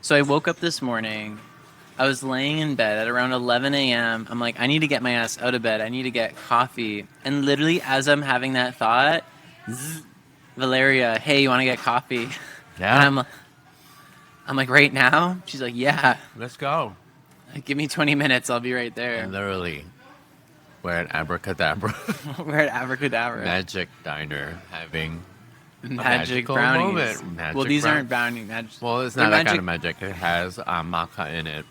So I woke up this morning. I was laying in bed at around 11 a.m. I'm like, I need to get my ass out of bed. I need to get coffee. And literally, as I'm having that thought, zzz, Valeria, hey, you want to get coffee? And Yeah. I'm like, right now? She's like, yeah. Let's go. Like, give me 20 minutes. I'll be right there. And literally, we're at Abracadabra We're at Abracadabra. Magic Diner having a Magic magical brownies. moment. Magic Well, these brown- aren't brownies. Well, it's They're not that kind of magic. It has maca in it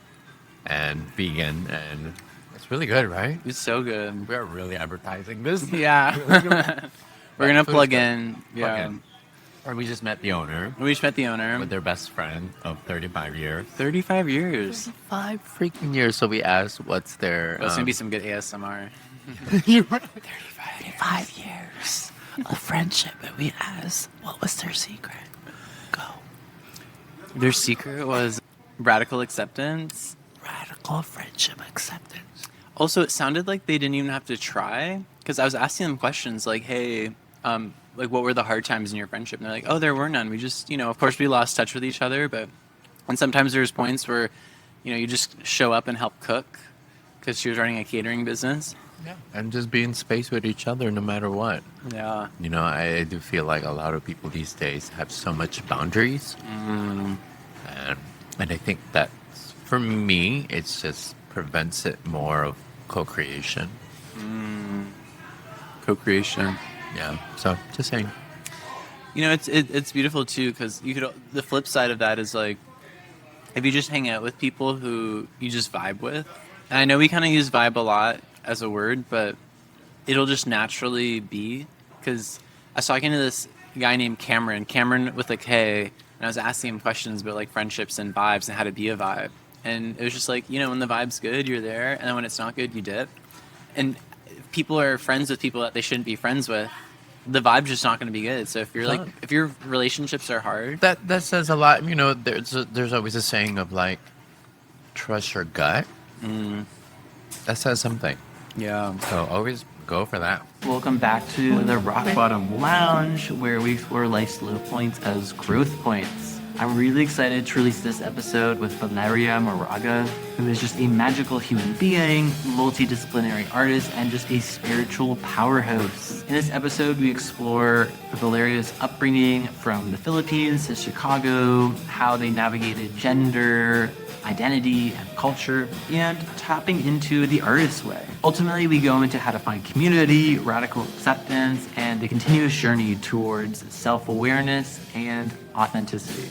and vegan, and it's really good, right? It's so good. We're really advertising this. Yeah. We're going to Food's plug good. in. Yeah. Plug in. Or we just met the owner We just met the owner. with their best friend of 35 years. 35 years. 5 freaking years. So we asked, what's their... That's going to be some good ASMR. 35 years of friendship, and we asked, what was their secret? Go. Their secret was radical acceptance. Radical friendship acceptance. Also, it sounded like they didn't even have to try, because I was asking them questions like, hey, like, what were the hard times in your friendship? And they're like, oh, there were none. We just, of course we lost touch with each other, and sometimes there's points where, you just show up and help cook, because she was running a catering business. Yeah. And just be in space with each other no matter what. Yeah. I do feel like a lot of people these days have so much boundaries. And I think that for me, it just prevents it more of co-creation. Co-creation. Yeah. So just saying. It's beautiful too, because the flip side of that is like, if you just hang out with people who you just vibe with, and I know we kind of use vibe a lot as a word, but it'll just naturally be, because I was talking to this guy named Cameron with a K, and I was asking him questions about like friendships and vibes and how to be a vibe. And it was just like, when the vibe's good, you're there, and then when it's not good, you dip. And if people are friends with people that they shouldn't be friends with, the vibe's just not going to be good. So if you're if your relationships are hard, That says a lot. There's always a saying of like, trust your gut. That says something. yeah. So always go for that. Welcome back to the Rock Bottom Lounge, where we explore life's low points as growth points. I'm really excited to release this episode with Valeria Moraga, who is just a magical human being, multidisciplinary artist, and just a spiritual powerhouse. In this episode, we explore Valeria's upbringing from the Philippines to Chicago, how they navigated gender, identity, and culture, and tapping into the artist's way. Ultimately, we go into how to find community, radical acceptance, and the continuous journey towards self-awareness and authenticity,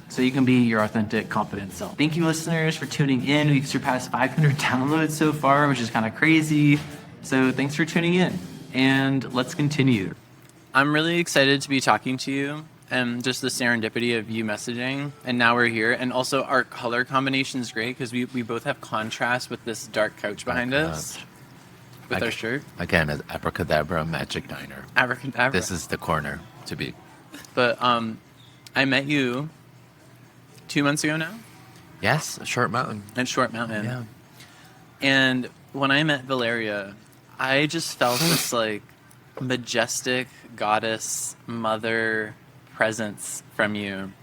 so you can be your authentic, confident self. Thank you, listeners, for tuning in. We've surpassed 500 downloads so far, which is kind of crazy. So thanks for tuning in, and let's continue. I'm really excited to be talking to you, and just the serendipity of you messaging, and now we're here. And also our color combination is great, because we both have contrast with this dark couch behind us with our shirt. Again, as Abracadabra Magic Diner. Abracadabra. This is the corner to be. But I met you 2 months ago now Yes, Short Mountain. at Short Mountain. Yeah. And when I met Valeria, I just felt this like majestic goddess mother presence from you.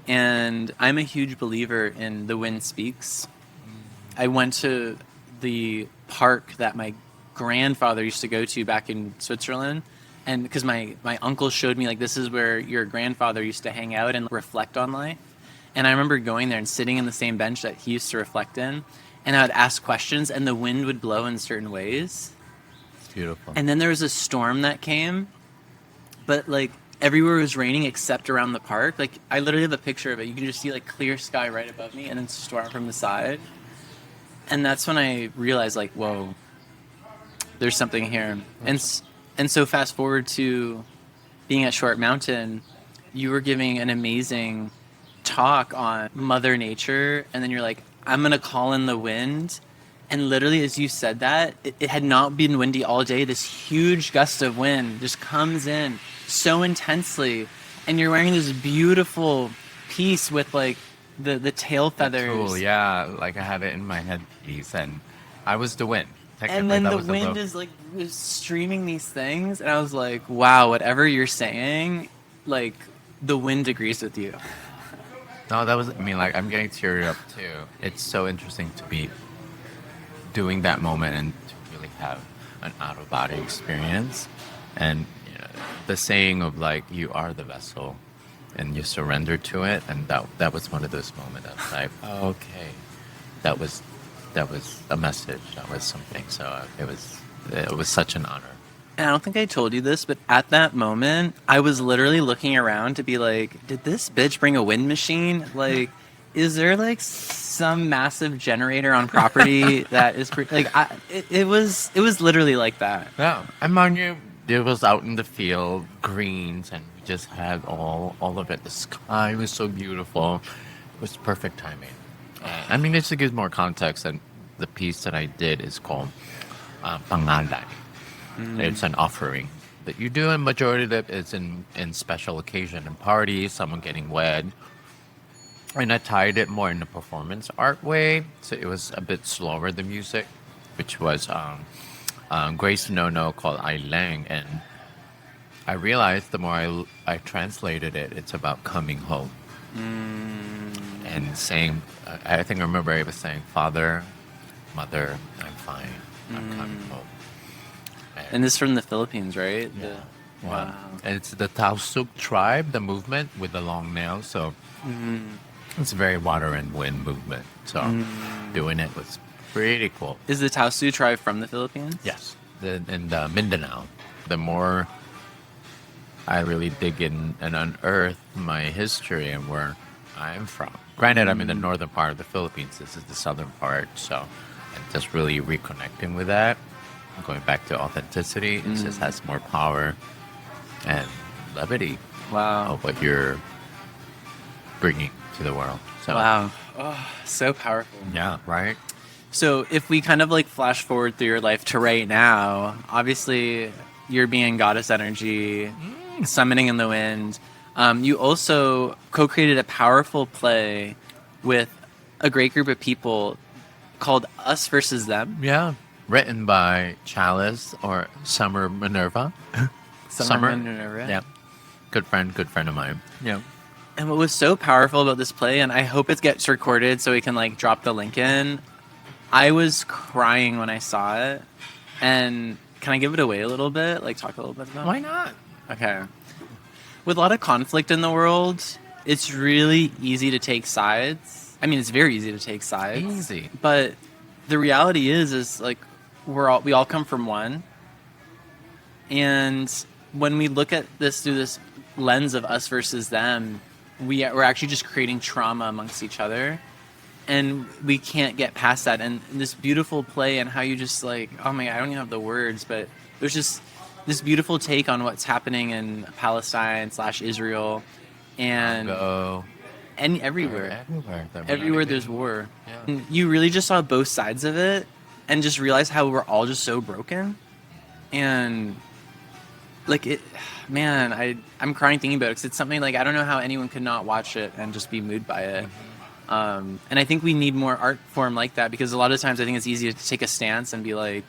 And I'm a huge believer in the wind speaks. I went to the park that my grandfather used to go to back in Switzerland, and because my uncle showed me, like, this is where your grandfather used to hang out and reflect on life. And I remember going there and sitting in the same bench that he used to reflect in, and I would ask questions, and the wind would blow in certain ways. It's beautiful. And then there was a storm that came, but like everywhere was raining except around the park. Like, I literally have a picture of it. You can just see like clear sky right above me and then storm from the side. And that's when I realized, like, whoa, there's something here. And so fast forward to being at Short Mountain, you were giving an amazing talk on Mother Nature, and then you're like, I'm going to call in the wind. And literally, as you said that, it had not been windy all day. This huge gust of wind just comes in so intensely, and you're wearing this beautiful piece with like the tail feathers. Cool, yeah. Like I had it in my headpiece, and I was the wind. And then the wind is like was streaming these things, and I was like, wow, whatever you're saying, like the wind agrees with you. No, that was, I mean, like, I'm getting teared up too. It's so interesting to be doing that moment and to really have an out of body experience. And you know, the saying of like, you are the vessel and you surrender to it. And that was one of those moments. I was like, oh, okay, that was a message. That was something. So it was such an honor. And I don't think I told you this, but at that moment, I was literally looking around to be like, did this bitch bring a wind machine? Like, is there like some massive generator on property that is it was literally like that. Yeah, and mind you, it was out in the field, greens, and we just had all of it. The sky was so beautiful. It was perfect timing. I mean, just to give more context, and the piece that I did is called Pangalan. It's an offering that you do, and majority of it is in special occasion and parties, someone getting wed. And I tied it more in the performance art way, so it was a bit slower, the music, which was Grace Nono called I Lang. And I realized the more I translated it, it's about coming home. And saying, I think I remember I was saying, Father, Mother, I'm fine, I'm coming home. And this is from the Philippines, right? Yeah. Wow. And it's the Tausug tribe, the movement with the long nails. So it's a very water and wind movement. So doing it was pretty cool. Is the Taosu tribe from the Philippines? Yes. In the Mindanao, the more I really dig in and unearth my history and where I'm from. Granted, I'm in the northern part of the Philippines. This is the southern part. So I'm just really reconnecting with that. Going back to authenticity, it just has more power and levity Wow. of what you're bringing to the world. So, Wow. Oh, so powerful. yeah, right? So if we kind of like flash forward through your life to right now, obviously you're being goddess energy, summoning in the wind. You also co-created a powerful play with a great group of people called Us Versus Them. Yeah. Written by Chalice or Summer Minerva. Summer Minerva. Yeah. Good friend of mine. Yeah. And what was so powerful about this play, and I hope it gets recorded so we can like drop the link in, I was crying when I saw it. And can I give it away a little bit? Like talk a little bit about it? Why not? Okay. With a lot of conflict in the world, it's really easy to take sides. I mean, it's very easy to take sides. Easy. But the reality is like we all come from one. And when we look at this through this lens of us versus them, we're actually just creating trauma amongst each other. And we can't get past that. And this beautiful play and how you just like, oh my God, I don't even have the words, but there's just this beautiful take on what's happening in Palestine / Israel and everywhere. Everywhere there's war. Yeah. And you really just saw both sides of it and just realized how we're all just so broken. And like it, man, I'm crying thinking about it because it's something like I don't know how anyone could not watch it and just be moved by it. And I think we need more art form like that because a lot of times I think it's easy to take a stance and be like,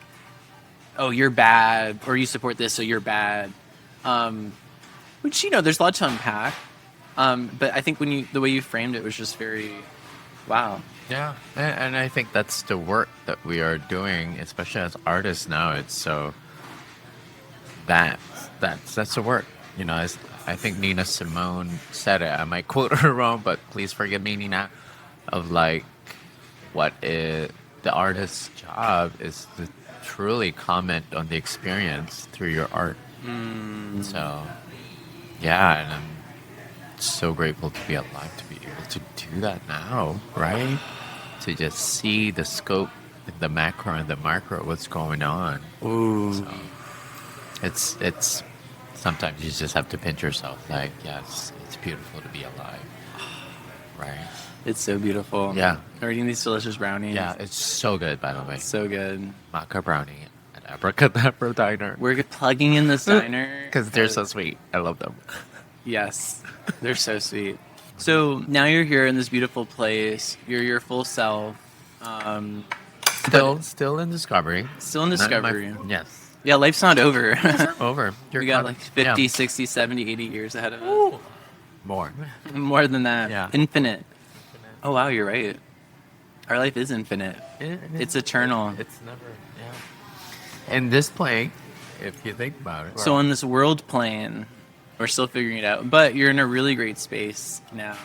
oh, you're bad, or you support this, so you're bad. Which, you know, there's a lot to unpack. But I think the way you framed it was just very, wow. Yeah, and I think that's the work that we are doing, especially as artists now. It's so that's the work. You know, I think Nina Simone said it. I might quote her wrong, but please forgive me, Nina. Of like, the artist's job is to truly comment on the experience through your art. So, yeah, and I'm so grateful to be alive to be able to do that now, right? To just see the scope, the macro and the micro, what's going on. Ooh. So it's sometimes you just have to pinch yourself. Like, yes, it's beautiful to be alive, right? It's so beautiful. Yeah. I'm eating these delicious brownies. Yeah, it's so good, by the way. So good. Maca brownie at Abracadabra Diner. We're plugging in this diner. Because they're so sweet. I love them. Yes, they're so sweet. So now you're here in this beautiful place. You're your full self. Still in Discovery. Still in Discovery. Yes. Yeah, life's not over. Over. We got like 50, 60, 70, 80 years ahead of us. Ooh. More. More than that. Yeah. Infinite. Oh wow, you're right. Our life is infinite. It's eternal. It's never. Yeah. In this plane, if you think about it. So on this world plane, we're still figuring it out. But you're in a really great space now.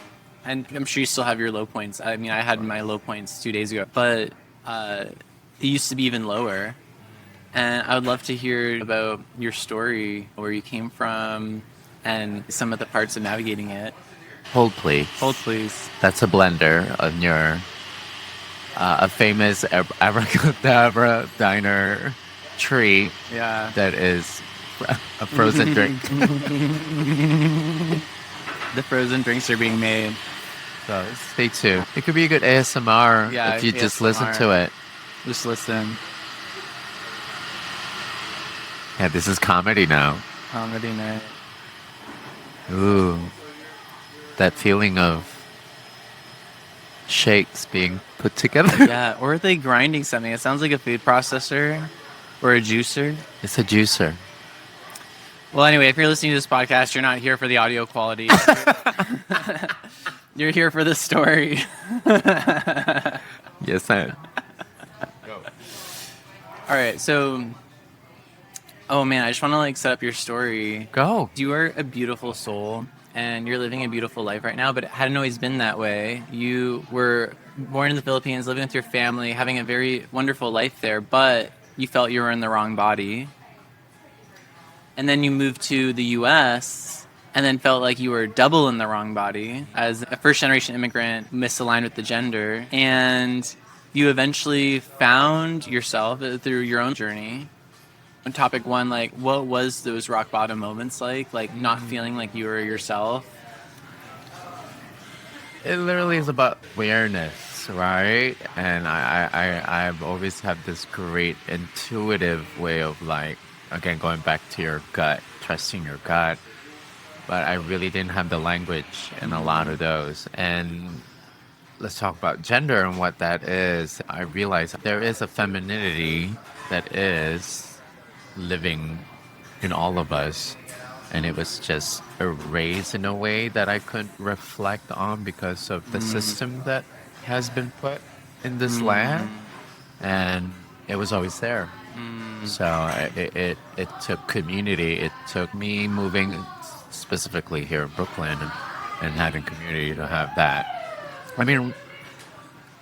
And I'm sure you still have your low points. I mean, I had my low points 2 days ago. But it used to be even lower. And I would love to hear about your story, where you came from, and some of the parts of navigating it. Hold, please. Hold, please. That's a blender on your a famous abracadabra diner treat Yeah. that is a frozen drink. The frozen drinks are being made. So stay tuned. It could be a good ASMR Yeah, if you just listen to it. Just listen. Yeah, this is comedy now. Comedy night. Ooh, that feeling of shakes being put together. Yeah, or are they grinding something? It sounds like a food processor or a juicer. It's a juicer. Well, anyway, if you're listening to this podcast, you're not here for the audio quality. You're here for the story. Yes, I. All right, so, oh man, I just want to like set up your story. Go. You are a beautiful soul, and you're living a beautiful life right now, but it hadn't always been that way. You were born in the Philippines, living with your family, having a very wonderful life there, but you felt you were in the wrong body. And then you moved to the U.S. and then felt like you were double in the wrong body as a first-generation immigrant, misaligned with the gender. And you eventually found yourself through your own journey. On topic one, like, what was those rock bottom moments like? Like, not feeling like you were yourself? It literally is about awareness, right? And I've always had this great intuitive way of like, again, going back to your gut, trusting your gut. But I really didn't have the language in a lot of those. And let's talk about gender and what that is. I realized there is a femininity that is living in all of us. And it was just erased in a way that I couldn't reflect on because of the system that has been put in this land. And it was always there. So it took community. It took me moving specifically here in Brooklyn and having community to have that. I mean,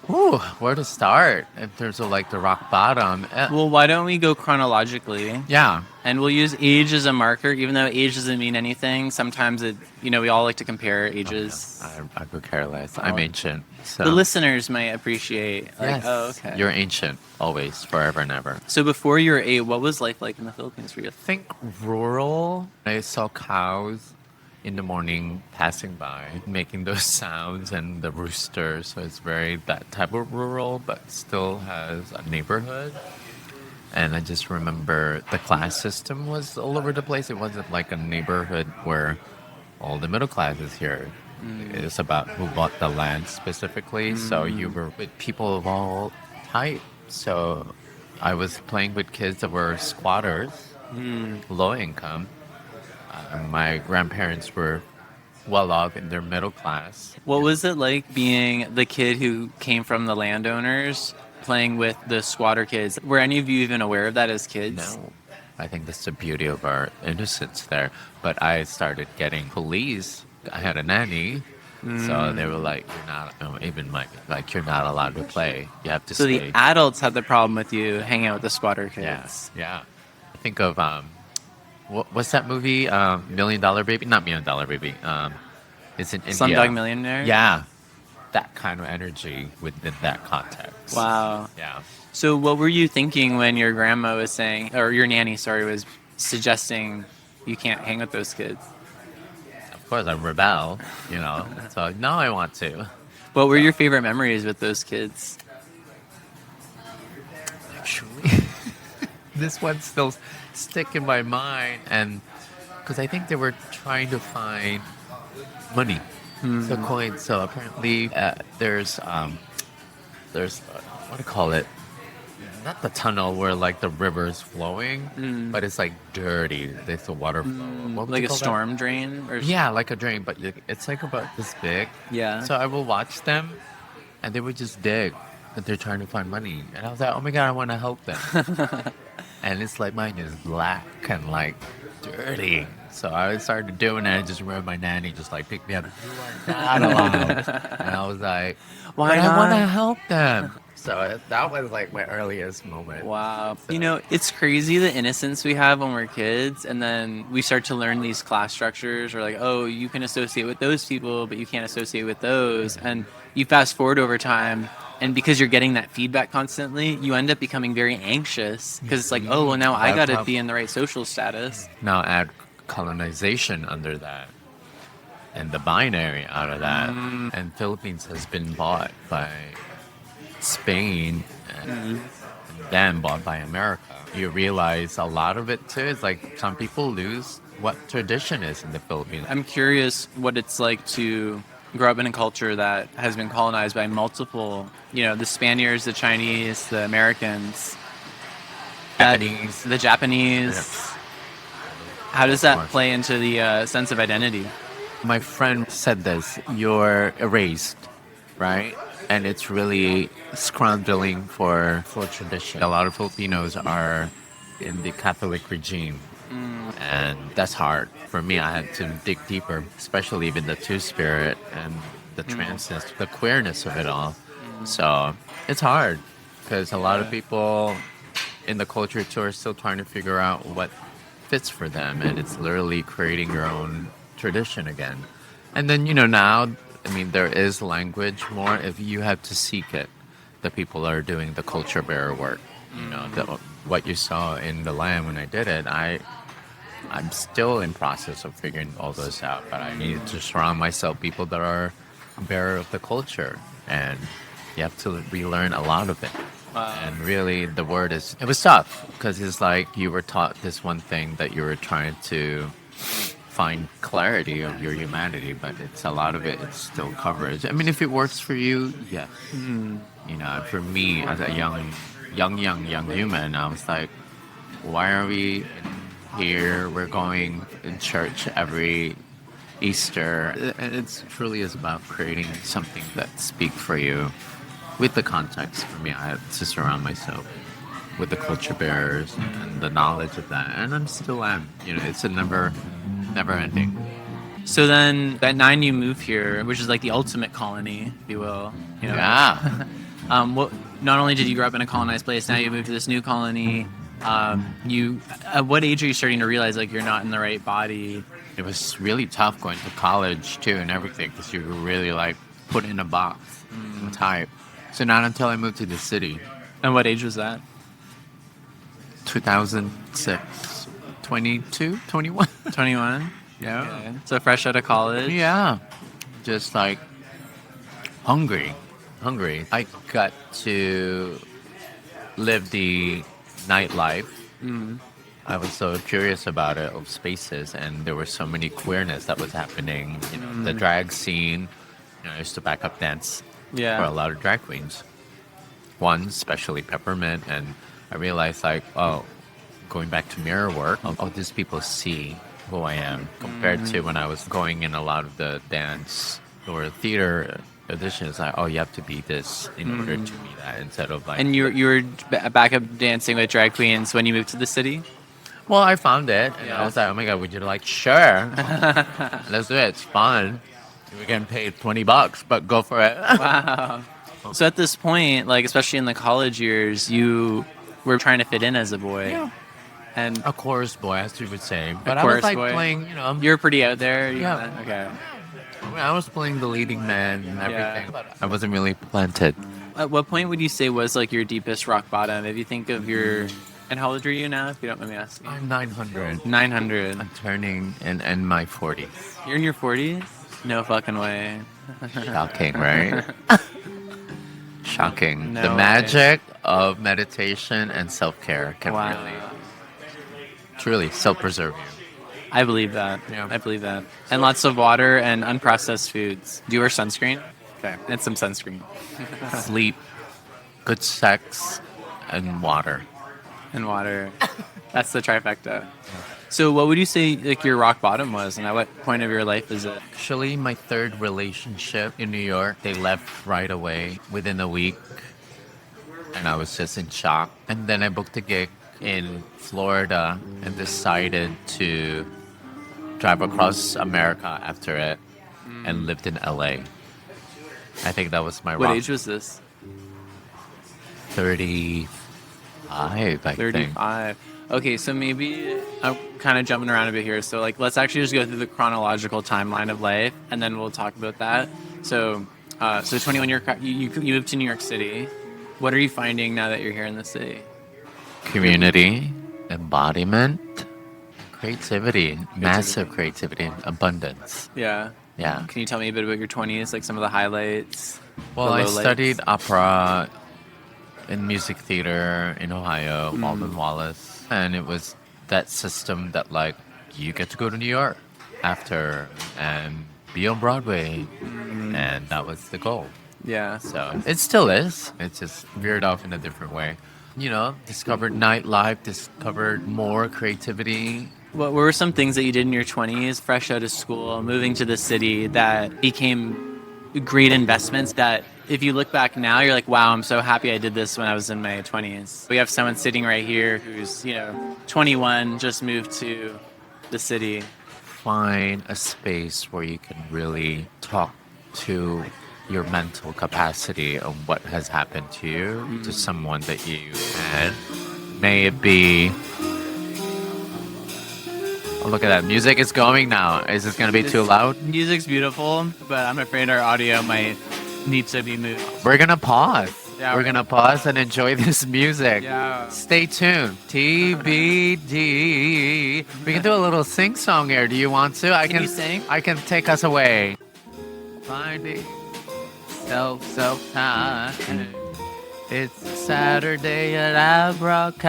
where to start in terms of like the rock bottom? Well, why don't we go chronologically? Yeah. And we'll use age as a marker, even though age doesn't mean anything. Sometimes it, we all like to compare ages. I could care less. I'm ancient. So. The listeners might appreciate. Like, Yes. oh, okay. You're ancient, always, forever and ever. So before you were 8, what was life like in the Philippines for you? I think rural. I saw cows in the morning passing by, making those sounds, and the rooster. So it's very that type of rural, but still has a neighborhood. And I just remember the class system was all over the place. It wasn't like a neighborhood where all the middle class is here. It's about who bought the land specifically. So you were with people of all types. So I was playing with kids that were squatters, low income. My grandparents were well off in their middle class. What was it like being the kid who came from the landowners, playing with the squatter kids? Were any of you even aware of that as kids? No. I think that's the beauty of our innocence there. But I started getting police. I had a nanny. So they were like, you're not, even Mike, like, you're not allowed to play. You have to So stay. the adults had the problem with you hanging out with the squatter kids. Yes, yeah. Think of, what's that movie? Million Dollar Baby? Not Million Dollar Baby. It's in India. Slumdog Millionaire? Yeah. That kind of energy within that context. Wow. Yeah. So what were you thinking when your grandma was saying, or your nanny, sorry, was suggesting you can't hang with those kids? Of course, I rebel, So, no, I want to. What were your favorite memories with those kids? Actually, this one still stick in my mind, and because I think they were trying to find money, so coins. So apparently, there's what do you call it? not the tunnel where like the river's flowing, but it's like dirty. There's a water flow. What would Like you a call that? storm drain? Or Yeah, like a drain, but it's like about this big. Yeah. So I will watch them, and they would just dig, and they're trying to find money. And I was like, oh my god, I want to help them. And it's like mine is black and like dirty. So I started doing it. I just remember my nanny just like picked me up. You are not allowed. And I was like, Why but I want to not? help them. So that was like my earliest moment. Wow. You know, it's crazy the innocence we have when we're kids, and then we start to learn these class structures, or like, oh, you can associate with those people, but you can't associate with those. And you fast forward over time, and because you're getting that feedback constantly, you end up becoming very anxious because it's like, oh, well, now I got That's to how- be in the right social status. Now add colonization under that, and the binary out of that. And Philippines has been bought by Spain and then bought by America. You realize a lot of it too is like some people lose what tradition is in the Philippines. I'm curious what it's like to grow up in a culture that has been colonized by multiple, the Spaniards, the Chinese, the Americans, Japanese. the Japanese. Yeah. How does Of that course. play into the sense of identity? My friend said this, you're erased, right? And it's really scrambling for tradition. A lot of Filipinos are in the Catholic regime. And that's hard. For me, I had to dig deeper, especially with the two-spirit and the transness, the queerness of it all. So it's hard because a lot of people in the culture too are still trying to figure out what fits for them. And it's literally creating your own tradition again. And then, now, I mean, there is language more if you have to seek it. The people are doing the culture bearer work. What you saw in the land when I did it, I'm still in process of figuring all this out, but I need to surround myself people that are bearer of the culture, and you have to relearn a lot of it. And really, it was tough because it's like you were taught this one thing that you were trying to find clarity of your humanity, but it's a lot of it's still coverage. I mean, if it works for you, yeah. For me as a young human, I was like, why are we here? We're going in church every Easter. And it's truly is about creating something that speaks for you with the context. For me, I had to surround myself with the culture bearers and the knowledge of that. And I'm still am. It's a never ending. So then, at 9, you move here, which is like the ultimate colony, if you will. Yeah. Not only did you grow up in a colonized place, now you move to this new colony. At what age are you starting to realize like you're not in the right body? It was really tough going to college too and everything because you were really like put in a box, type. So not until I moved to the city, And what age was that? 2006, 22, 21. 21. Yeah. Okay. So fresh out of college. Yeah. Just like hungry. I got to live the nightlife. I was so curious about it, of spaces, and there were so many queerness that was happening. The drag scene. I used to back up dance for a Yeah. lot of drag queens. One, especially Peppermint, and I realized like, going back to mirror work, these people see who I am compared to when I was going in a lot of the dance or theater auditions. Like, you have to be this in order to be that, instead of like. And you were back up dancing with drag queens when you moved to the city? Well, I found it, and Yeah. I was like, oh my god, would you like? Sure, let's do it. It's fun. We're getting paid $20, but go for it. Wow. So at this point, like especially in the college years, you were trying to fit in as a boy. Yeah. And A chorus boy, as you would say. But I chorus was like boy. playing, you're pretty out there. Yeah. Okay. I was playing the leading man and everything. Yeah. I wasn't really planted. At what point would you say was like your deepest rock bottom? If you think of your, and how old are you now? If you don't mind me asking. I'm 900. 900. I'm turning in my 40s. You're in your 40s? No fucking way. Shocking, right? Shocking. No The way. magic of meditation and self-care can Wow. really, truly self-preserve you. I believe that. Yeah. I believe that. And lots of water and unprocessed foods. Do you wear sunscreen? Okay. And some sunscreen. Sleep, good sex, and water. And water. That's the trifecta. So what would you say like your rock bottom was, and at what point of your life is it? Actually, my third relationship in New York, they left right away within a week. And I was just in shock. And then I booked a gig in Florida and decided to drive across America after it and lived in LA. I think that was my What rock. age was this? 35, I think. 35. Okay, so maybe I'm kind of jumping around a bit here. So like, let's actually just go through the chronological timeline of life, and then we'll talk about that. So, 21, you moved to New York City. What are you finding now that you're here in the city? Community, embodiment, creativity, massive creativity, and abundance. Yeah. Yeah. Can you tell me a bit about your 20s, like some of the highlights? Well, the I lowlights? studied opera in music theater in Ohio, Walden Wallace. And it was that system that, like, you get to go to New York after and be on Broadway. And that was the goal. Yeah. So it still is. It's just veered off in a different way. You know, discovered nightlife, discovered more creativity. What were some things that you did in your 20s, fresh out of school, moving to the city, that became great investments that if you look back now, you're like, wow, I'm so happy I did this when I was in my 20s. We have someone sitting right here who's, 21, just moved to the city. Find a space where you can really talk to your mental capacity of what has happened to you, to someone that you had. May it be... Oh, look at that. Music is going now. Is this going to be too loud? Music's beautiful, but I'm afraid our audio might need to be moved. We're going to pause. Yeah, we're going to pause and enjoy this music. Yeah. Stay tuned. TBD. We can do a little sing song here. Do you want to? Can you sing? I can take us away. Finding self-time. It's Saturday at Abracadabra.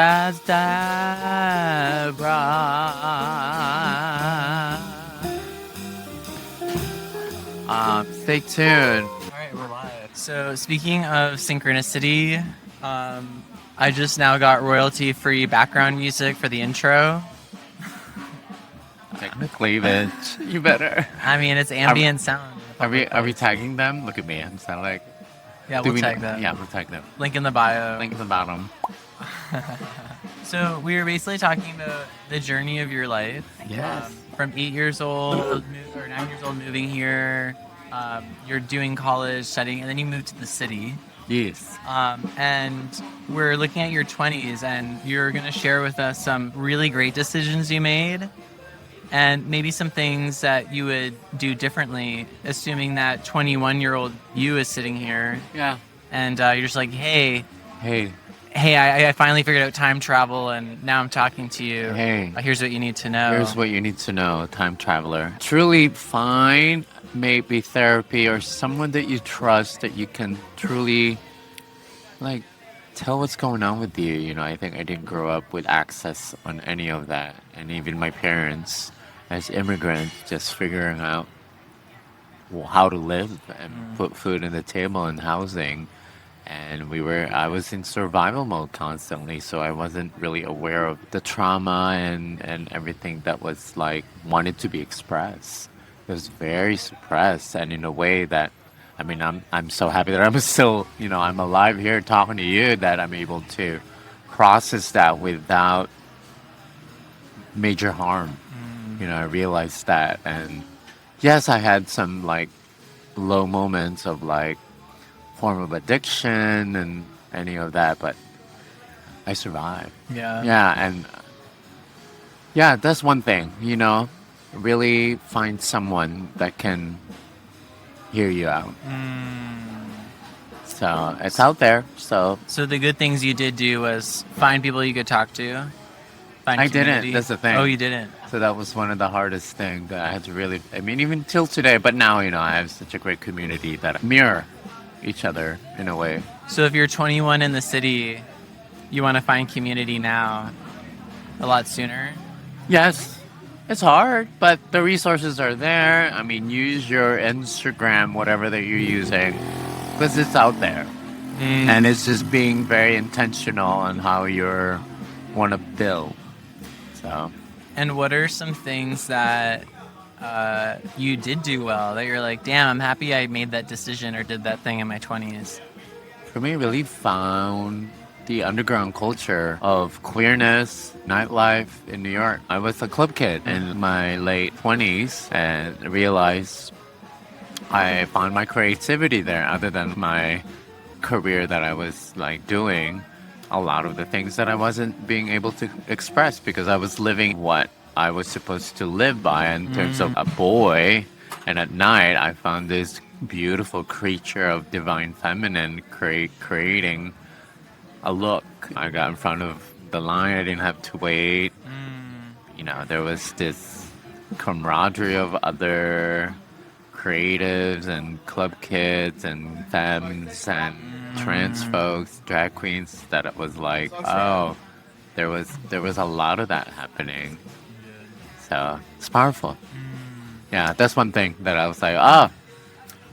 Stay tuned. All right, we're live. So speaking of synchronicity, I just now got royalty-free background music for the intro. Technically, bitch. You better. I mean, it's ambient sound. Are we tagging them? Look at me. I'm sound like. Yeah, we'll tag them. Yeah, we'll tag them. Link in the bio. Link in the bottom. So we were basically talking about the journey of your life. Yes. From 8 years old or 9 years old, moving here. You're doing college, studying, and then you moved to the city. Yes. And we're looking at your 20s, and you're going to share with us some really great decisions you made, and maybe some things that you would do differently, assuming that 21-year-old you is sitting here. Yeah. And you're just like, hey, Hey. I finally figured out time travel, and now I'm talking to you. Hey. Here's what you need to know. Here's what you need to know, time traveler. Truly find maybe therapy or someone that you trust that you can truly, like, tell what's going on with you. You know, I think I didn't grow up with access on any of that. And even my parents, as immigrants, just figuring out how to live and put food on the table and housing. And I was in survival mode constantly, so I wasn't really aware of the trauma and everything that was like wanted to be expressed. It was very suppressed, and in a way that, I mean, I'm so happy that I'm still, I'm alive here talking to you, that I'm able to process that without major harm. I realized that, and yes, I had some like low moments of like form of addiction and any of that, but I survived. Yeah. Yeah, and yeah, that's one thing, really find someone that can hear you out. So it's out there. So the good things you did do was find people you could talk to. Find I community. didn't. That's the thing. Oh, you didn't. So that was one of the hardest things that I had to really, I mean, even till today, but now, I have such a great community that mirror each other in a way. So if you're 21 in the city, you want to find community now a lot sooner? Yes, it's hard, but the resources are there. I mean, use your Instagram, whatever that you're using, because it's out there. And it's just being very intentional on how you want to build. So, And what are some things that you did do well that you're like, damn, I'm happy I made that decision or did that thing in my 20s? for me, really found the underground culture of queerness, nightlife in New York. I was a club kid in my late 20s and realized I found my creativity there other than my career that I was like doing. A lot of the things that I wasn't being able to express because I was living what I was supposed to live by in terms of a boy. And at night, I found this beautiful creature of divine feminine creating a look. I got in front of the line. I didn't have to wait. You know, there was this camaraderie of other creatives and club kids and femmes and trans folks, drag queens, that it was like, oh, there was a lot of that happening. So it's powerful. Yeah, that's one thing that I was like, oh,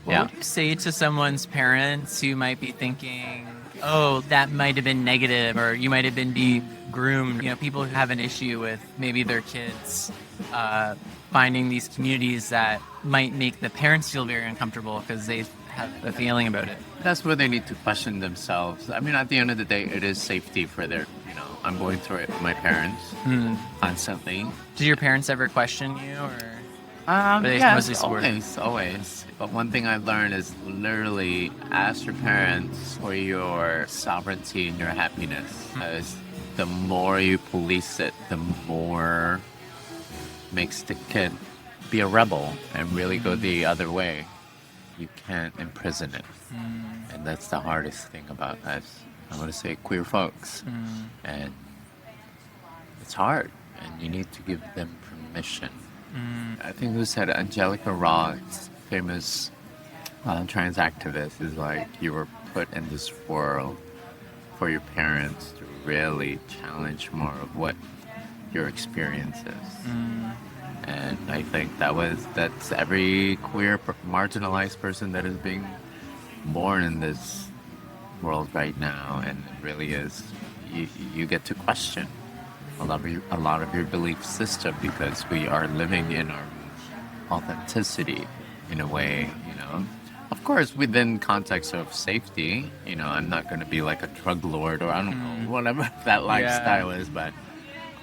What yeah. would you say to someone's parents who might be thinking, oh, that might have been negative, or you might have been being groomed? You know, people who have an issue with maybe their kids finding these communities that might make the parents feel very uncomfortable because they have a feeling about it. That's where they need to question themselves. I mean, at the end of the day, it is safety for their, I'm going through it with my parents constantly. Do your parents ever question you, or are they mostly Yes, supportive? always. But one thing I learned is literally ask your parents for your sovereignty and your happiness. Because the more you police it, the more makes the kid be a rebel and really go the other way. You can't imprison it. And that's the hardest thing about us, I want to say, queer folks. And it's hard, and you need to give them permission. I think who said it? Angelica Ross, famous trans activist, is like, you were put in this world for your parents to really challenge more of what your experience is. And I think that's every queer marginalized person that is being born in this world right now, and it really is, you get to question a lot of your belief system because we are living in our authenticity in a way, Of course, within context of safety, I'm not going to be like a drug lord or I don't know, whatever that lifestyle is, but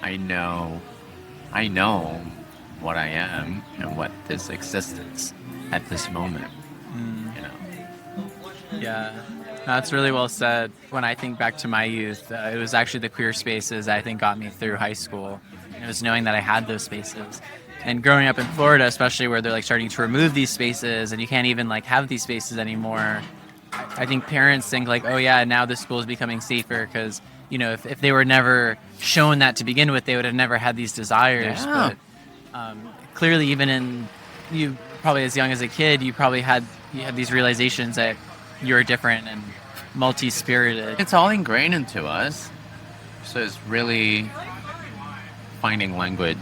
I know what I am and what this existence at this moment, Yeah, that's really well said. When I think back to my youth, it was actually the queer spaces I think got me through high school. It was knowing that I had those spaces. And growing up in Florida, especially where they're like starting to remove these spaces and you can't even like have these spaces anymore. I think parents think like, oh yeah, now the school is becoming safer because, if they were never shown that to begin with, they would have never had these desires. Yeah. But clearly, even in you probably as young as a kid, you had these realizations that you're different and multi-spirited. It's all ingrained into us. So it's really finding language,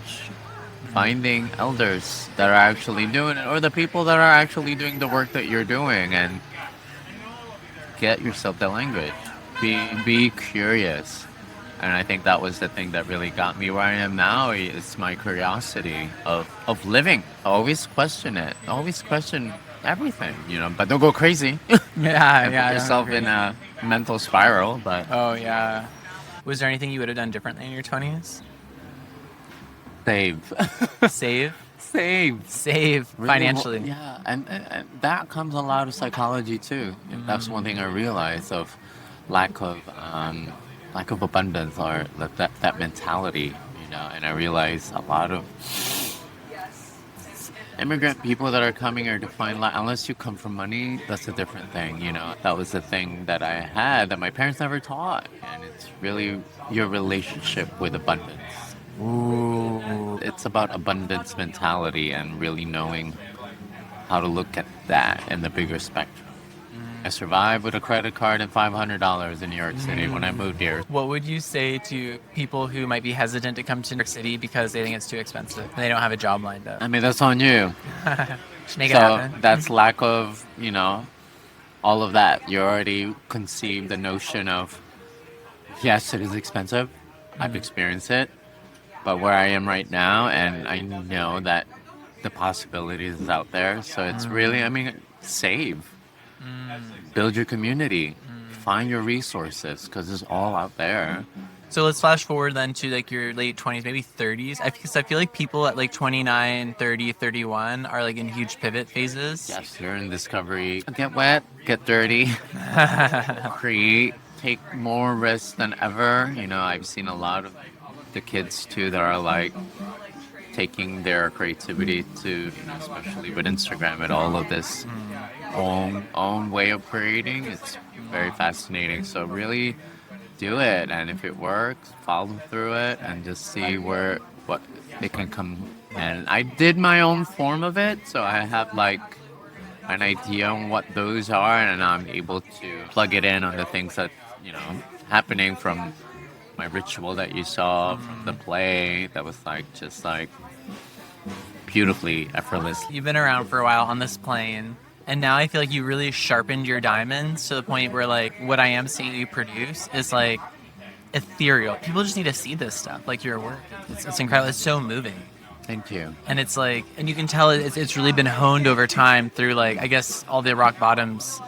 finding elders that are actually doing it, or the people that are actually doing the work that you're doing, and get yourself the language. Be curious. And I think that was the thing that really got me where I am now. It's my curiosity of living. Always question it. Always question everything, but don't go crazy. Yeah, And put yourself in a mental spiral. But Oh yeah. Was there anything you would have done differently in your 20s? save, Save Really, financially. yeah, and that comes a lot of psychology too. That's one thing I realized of lack of abundance or that mentality, And I realized a lot of immigrant people that are coming here to find life, unless you come from money, that's a different thing, That was the thing that I had that my parents never taught, and it's really your relationship with abundance. Ooh. It's about abundance mentality and really knowing how to look at that in the bigger spectrum. I survived with a credit card and $500 in New York City when I moved here. What would you say to people who might be hesitant to come to New York City because they think it's too expensive and they don't have a job lined up? I mean, that's on you. Just make it So happen. that's lack of, all of that. You already conceive the notion of, yes, it is expensive. I've experienced it. But where I am right now, and I know that the possibilities is out there. So it's really, I mean, save, build your community, find your resources, because it's all out there. So let's flash forward then to like your late 20s, maybe 30s. Because I feel like people at like 29, 30, 31 are like in huge pivot phases. Yes, you're in discovery. Get wet, get dirty, create, take more risks than ever. You know, I've seen a lot of the kids too that are like taking their creativity to, you know, especially with Instagram and all of this own way of creating. It's very fascinating. So really do it, and if it works, follow through it, and just see what it can come. And I did my own form of it, so I have like an idea on what those are, and I'm able to plug it in on the things that, you know, happening from my ritual that you saw from the play that was like just like beautifully effortless. You've been around for a while on this plane, and now I feel like you really sharpened your diamonds to the point where like what I am seeing you produce is like ethereal. People just need to see this stuff, like your work. It's incredible. It's so moving. Thank you. And it's like, and you can tell it's really been honed over time through like, I guess, all the rock bottoms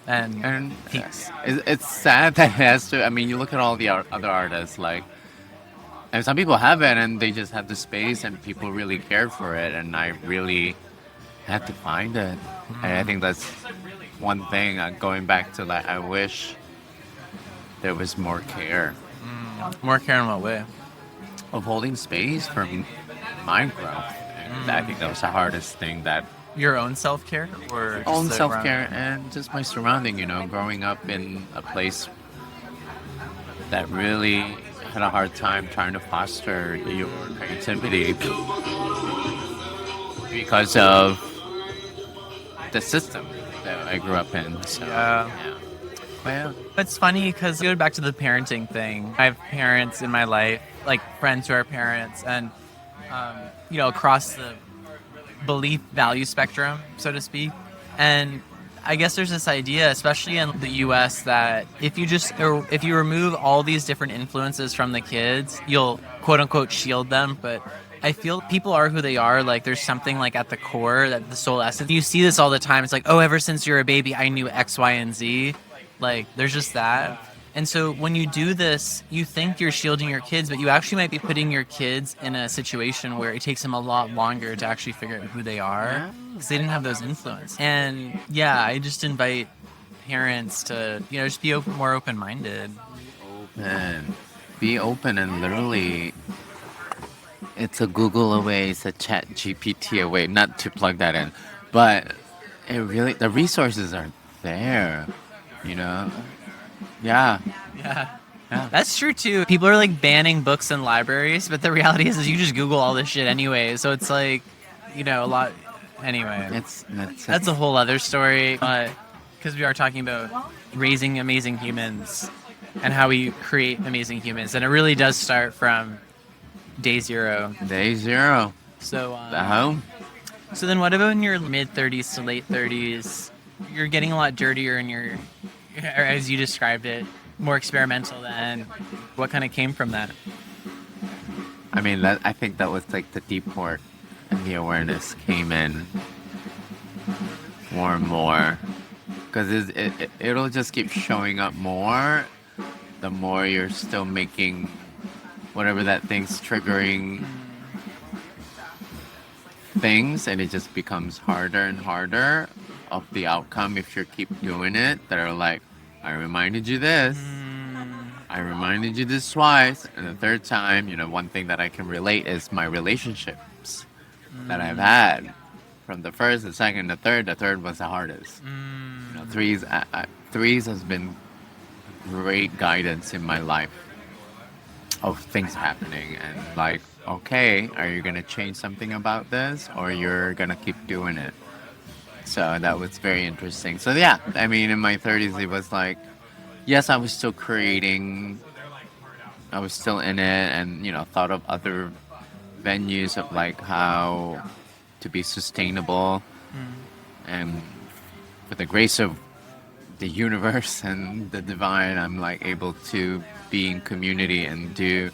and peaks. It's sad that it has to. I mean, you look at all the other artists, like, and some people have it, and they just have the space, and people really cared for it, and I really had to find it. And I think that's one thing. Going back to that, I wish there was more care More care in what way? of holding space for my growth. And I think that was the hardest thing, that Your own self-care? Or just own the self-care and just my surrounding, you know, growing up in a place that really had a hard time trying to foster your creativity because of the system that I grew up in. So, Yeah. Well, It's funny because going back to the parenting thing, I have parents in my life, like friends who are parents, and you know, across the belief value spectrum, so to speak. And I guess there's this idea, especially in the U.S., that if you remove all these different influences from the kids, you'll quote unquote shield them. But I feel people are who they are. Like there's something like at the core, that the soul essence. You see this all the time. It's like, oh, ever since you're a baby, I knew X, Y, and Z. Like there's just that. And so when you do this, you think you're shielding your kids, but you actually might be putting your kids in a situation where it takes them a lot longer to actually figure out who they are because they didn't have those influences. And yeah, I just invite parents to, you know, just be more open-minded. be open, and literally, it's a Google away, it's a Chat GPT away. Not to plug that in, but it really, the resources are there, you know. Yeah. That's true too. People are like banning books in libraries, but the reality is you just Google all this shit anyway. So it's like, you know, a lot. Anyway, that's a whole other story. Because we are talking about raising amazing humans and how we create amazing humans, and it really does start from day zero. Day zero. So The home. So then, what about in your mid 30s to late 30s? You're getting a lot dirtier, and you're, or as you described it, more experimental. Then, what kind of came from that? I mean, I think that was like the deep work, and the awareness came in more and more, because it'll just keep showing up more the more you're still making whatever that thing's triggering things, and it just becomes harder and harder of the outcome if you keep doing it. That are like, I reminded you this, I reminded you this twice, and the third time, you know, one thing that I can relate is my relationships that I've had. From the first, the second, the third was the hardest. You know, threes has been great guidance in my life of things happening, and like, okay, are you gonna change something about this, or you're gonna keep doing it? So that was very interesting. So yeah, I mean, in my 30s, it was like, yes, I was still creating, I was still in it, and, you know, thought of other venues of like how to be sustainable and with the grace of the universe and the divine, I'm like able to be in community and do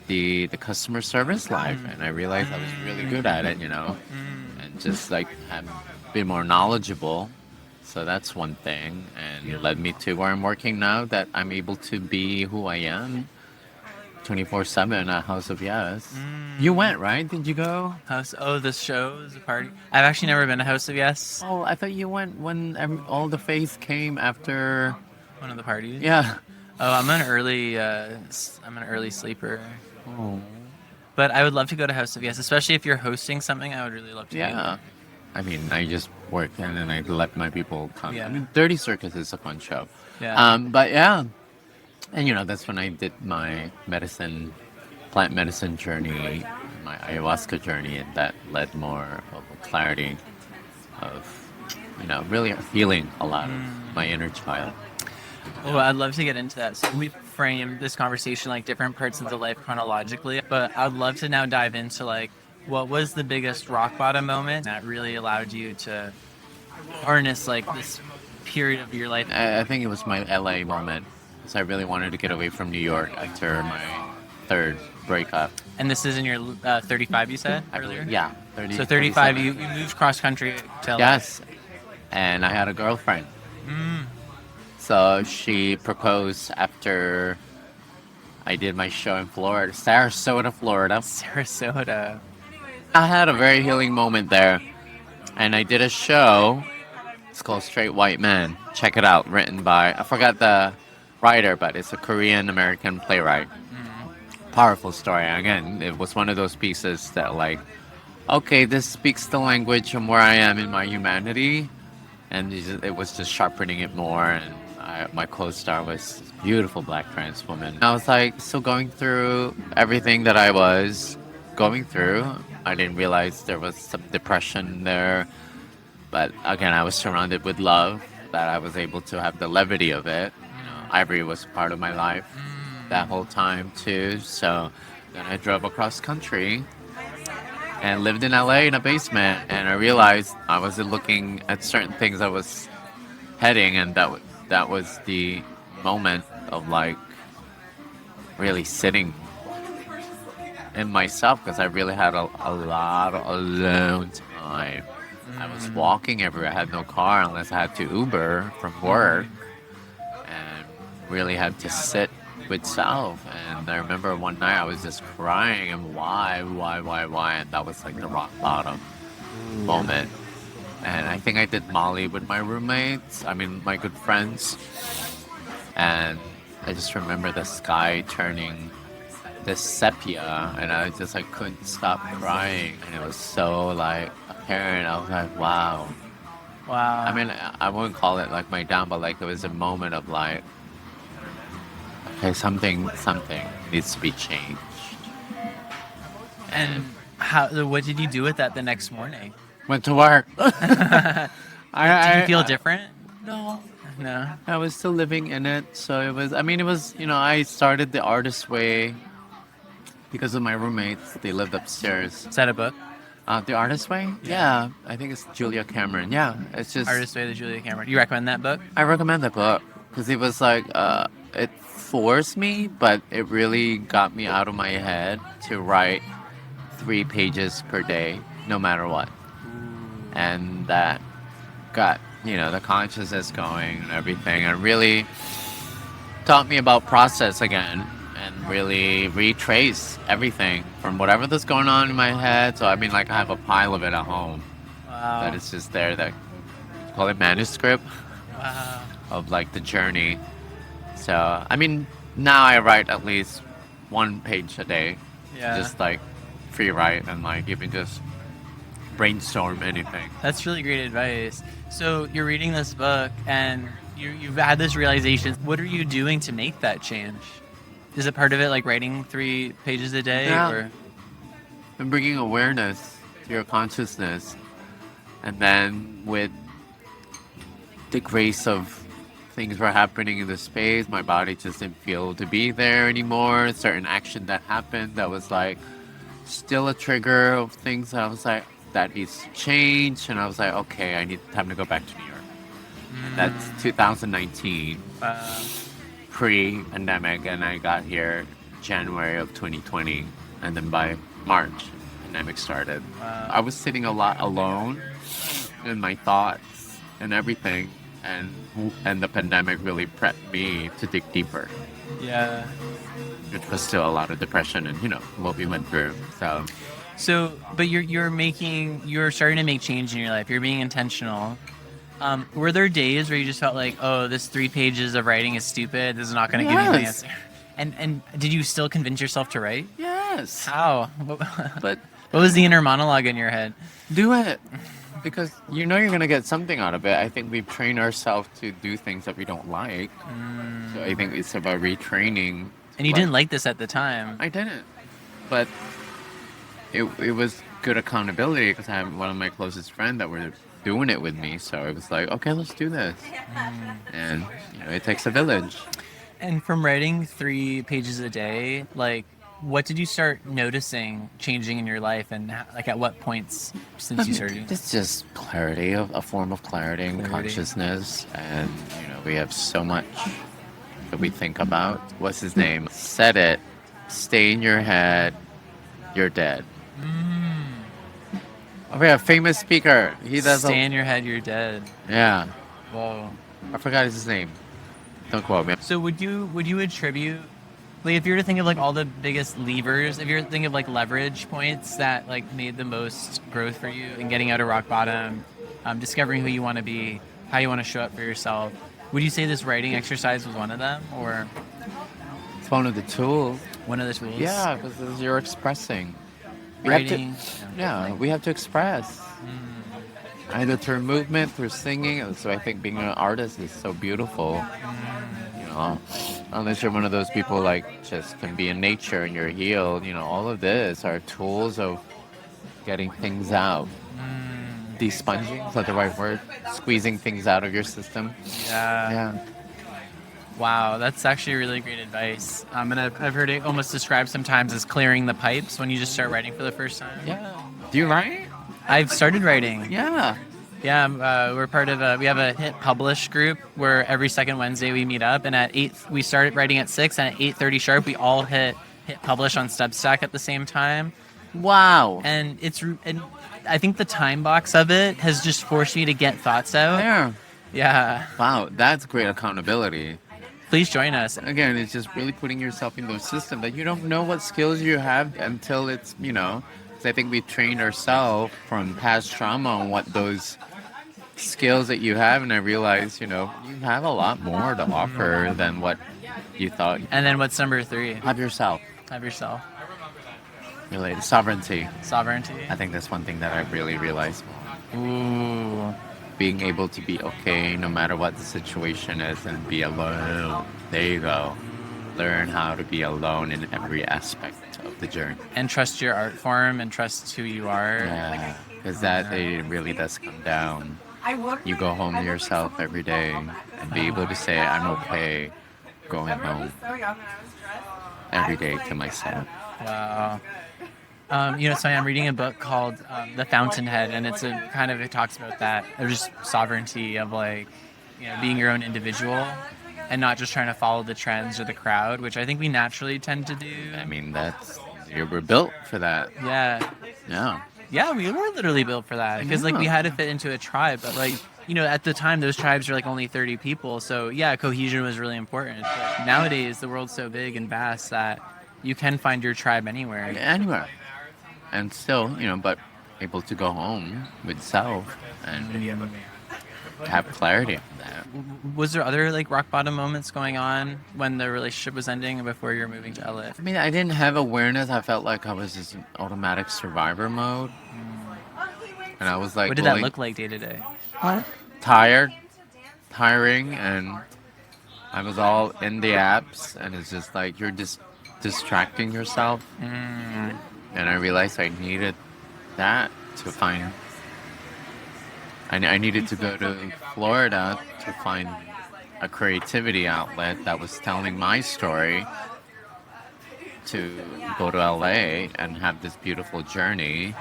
the customer service life, and I realized I was really good at it, and just like have been more knowledgeable. So that's one thing, and it led me to where I'm working now. That I'm able to be who I am, 24/7 at House of Yes. You went, right? Did you go? House. Oh, the show, the party. I've actually never been to House of Yes. Oh, I thought you went when all the faith came after. One of the parties. Yeah. Oh, I'm an early sleeper. Oh. But I would love to go to House of Yes, especially if you're hosting something. I would really love to. Yeah. I mean, I just work and then I let my people come. Yeah. I mean, 30 Circus is a fun show. Yeah. But yeah. And, that's when I did my plant medicine journey, my ayahuasca journey, and that led more of a clarity of, really healing a lot of my inner child. Oh, I'd love to get into that. So we framed this conversation like different parts of the life chronologically, but I'd love to now dive into like what was the biggest rock bottom moment that really allowed you to harness like this period of your life. I think it was my LA moment, because I really wanted to get away from New York after my third breakup. And this is in your 35, you said earlier? Yeah, 30. So 35, 37. you moved cross country to LA. Yes, and I had a girlfriend. So she proposed after I did my show in Florida, Sarasota, Florida. Sarasota. I had a very healing moment there. And I did a show. It's called Straight White Man. Check it out. Written by, I forgot the writer, but it's a Korean-American playwright. Powerful story. Again, it was one of those pieces that like, okay, this speaks the language of where I am in my humanity. And it was just sharpening it more. And my co-star was this beautiful black trans woman. I was like still going through everything that I was going through. I didn't realize there was some depression there. But again, I was surrounded with love, that I was able to have the levity of it. Ivory was part of my life that whole time too. So then I drove across country and lived in LA in a basement. And I realized I wasn't looking at certain things I was heading, and that was the moment of like really sitting in myself, because I really had a lot of alone time. I was walking everywhere. I had no car unless I had to Uber from work, and really had to sit with self. And I remember one night I was just crying, and why, and that was like the rock bottom moment. And I think I did Molly with my roommates, my good friends. And I just remember the sky turning this sepia, and I just like couldn't stop crying. And it was so like apparent. I was like, wow. Wow. I wouldn't call it like my down, but like it was a moment of like, okay, something needs to be changed. And what did you do with that the next morning? Went to work. Did you feel different? No. No. I was still living in it. So it was, I started the artist way because of my roommates. They lived upstairs. Is that a book? The Artist Way? Yeah. I think it's Julia Cameron. Yeah. It's just. Artist Way, the Julia Cameron. You recommend that book? I recommend that book because it was like, it forced me, but it really got me out of my head to write 3 pages per day, no matter what. And that got, the consciousness going and everything, and really taught me about process again, and really retrace everything from whatever that's going on in my head. So I have a pile of it at home. Wow. That is just there, that call it manuscript. Wow. Of like the journey. So now I write at least 1 page a day. Yeah. Just like free write, and like even just brainstorm anything. That's really great advice. So you're reading this book and you've had this realization. What are you doing to make that change? Is it part of it like writing 3 pages a day? Yeah. Or? And bringing awareness to your consciousness. And then with the grace of things were happening in the space, my body just didn't feel to be there anymore. Certain action that happened that was like still a trigger of things that I was like, that needs to change. And I was like, okay, I need time to go back to New York. That's 2019, pre-pandemic, and I got here January of 2020, and then by March, pandemic started. I was sitting a lot alone in my thoughts and everything, and the pandemic really prepped me to dig deeper, Yeah. which was still a lot of depression and what we went through. So, but you're starting to make change in your life. You're being intentional. Were there days where you just felt like, oh, this 3 pages of writing is stupid. This is not going to give me my Yes. answer. And did you still convince yourself to write? Yes, How? but What was the inner monologue in your head? do it because you're gonna get something out of it. I think we've trained ourselves to do things that we don't like. So I think it's about retraining. And you didn't like this at the time. I didn't, but it was good accountability because I have one of my closest friends that were doing it with me. So it was like, okay, let's do this. And it takes a village. And from writing 3 pages a day, like, what did you start noticing changing in your life, and like at what points since you started? It's just clarity, a form of clarity and consciousness, and we have so much that we think about. What's his name? Said it. Stay in your head. You're dead. Oh, we have a famous speaker. He does. Stay in your head, you're dead. Yeah, Whoa. I forgot his name. Don't quote me. So would you attribute, like, if you were to think of like all the biggest levers, if you were to think of like leverage points that like made the most growth for you in getting out of rock bottom, discovering who you want to be, how you want to show up for yourself, would you say this writing exercise was one of them, or It's one of the tools. one of the tools? Yeah, because you're expressing. We have to- Writing. Yeah, we have to express. Either through movement, through singing. And so I think being an artist is so beautiful. Unless you're one of those people like just can be in nature and you're healed. All of this are tools of getting things out. Desponging, is that the right word? Squeezing things out of your system. Yeah. Wow, that's actually really great advice. And I've heard it almost described sometimes as clearing the pipes when you just start writing for the first time. Yeah. Do you write? I've started writing. Yeah. Yeah, we're part of we have a hit publish group where every second Wednesday we meet up, and at 8 we started writing at 6, and at 8:30 sharp we all hit publish on Substack at the same time. Wow. And and I think the time box of it has just forced me to get thoughts out. There. Yeah. Wow, that's great accountability. Please join us. Again, it's just really putting yourself in those systems that you don't know what skills you have until it's, 'cause I think we trained ourselves from past trauma on what those skills that you have, and I realized, you have a lot more to offer than what you thought. And then what's number 3? Have yourself. Have yourself. Related. Sovereignty. Sovereignty. I think that's one thing that I really realized. Ooh. Being able to be okay no matter what the situation is and be alone. There you go. Learn how to be alone in every aspect of the journey. And trust your art form and trust who you are. Yeah, because that it really does come down. You go home to yourself every day and be able to say, I'm okay going home every day to myself. Wow. So I'm reading a book called The Fountainhead, and it's it talks about that. There's just sovereignty of being your own individual and not just trying to follow the trends or the crowd, which I think we naturally tend to do. I mean, we're built for that. Yeah. Yeah. Yeah, we were literally built for that because we had to fit into a tribe, but at the time those tribes were only 30 people, so yeah, cohesion was really important. But nowadays the world's so big and vast that you can find your tribe anywhere. Anywhere. And still, but able to go home with self and have clarity on that. Was there other rock bottom moments going on when the relationship was ending and before you were moving to LA? I mean, I didn't have awareness. I felt like I was just in automatic survivor mode. And I was like, What did that look like day to day? Tiring, and I was all in the apps, and it's just like you're just distracting yourself. And I realized I needed that to find. I needed to go to Florida to find a creativity outlet that was telling my story, to go to LA and have this beautiful journey,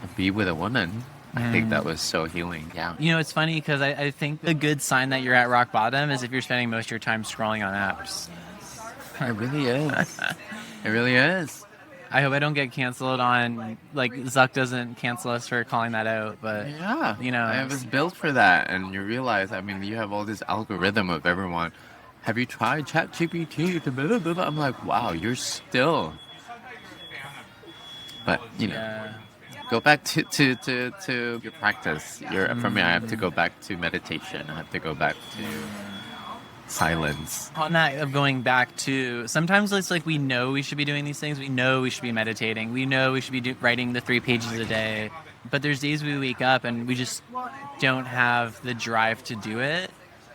and be with a woman I think that was so healing. Yeah. You know, it's funny because I think a good sign that you're at rock bottom is if you're spending most of your time scrolling on apps. It really is. It really is. I hope I don't get canceled on, like, Zuck doesn't cancel us for calling that out, but, Yeah. you know. I was built for that. And you realize, I mean, you have all this algorithm of everyone. Have you tried ChatGPT? Blah, blah, blah. I'm like, wow, you're still. But, you know, Yeah. go back to your practice. For me, I have to go back to meditation. I have to go back to silence. On that of going back to, sometimes it's like we know we should be doing these things. We know we should be meditating. We know we should be writing the 3 pages a day. But there's days we wake up and we just don't have the drive to do it.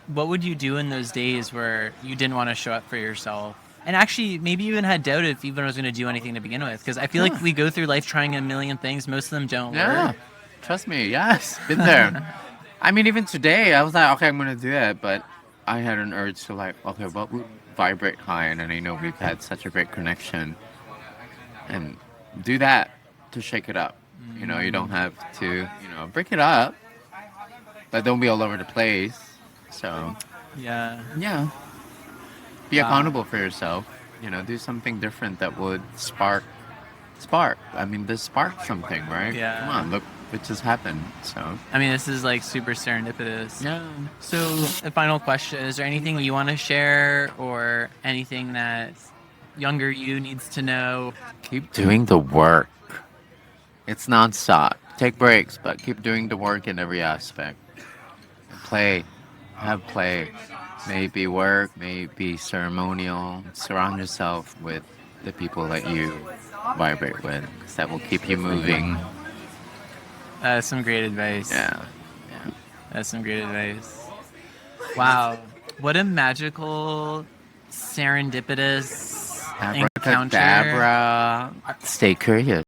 What would you do in those days where you didn't want to show up for yourself? And actually, maybe you even had doubt if even was going to do anything to begin with. Because I feel like we go through life trying a million things. Most of them don't Yeah. work. Trust me. Yes. Been there. I mean, even today, I was like, okay, I'm going to do it. But I had an urge to like, okay, what would vibrate high? And I know we've had such a great connection. And do that to shake it up. You know, you don't have to, break it up. But don't be all over the place. So, Yeah. yeah. Be accountable for yourself. Do something different that would spark. I mean, this sparked something, right? Yeah. Come on, look what just happened. So, I mean, this is like super serendipitous. yeah. So, the final question, is there anything you want to share or anything that younger you needs to know? Keep doing the work. It's nonstop. Take breaks, but keep doing the work in every aspect. Play. Have play. Maybe work, maybe ceremonial. Surround yourself with the people that you vibrate with, 'cause that will keep you moving. That's some great advice. Yeah. That's some great advice. Wow. What a magical, serendipitous encounter. Abracadabra. Stay curious.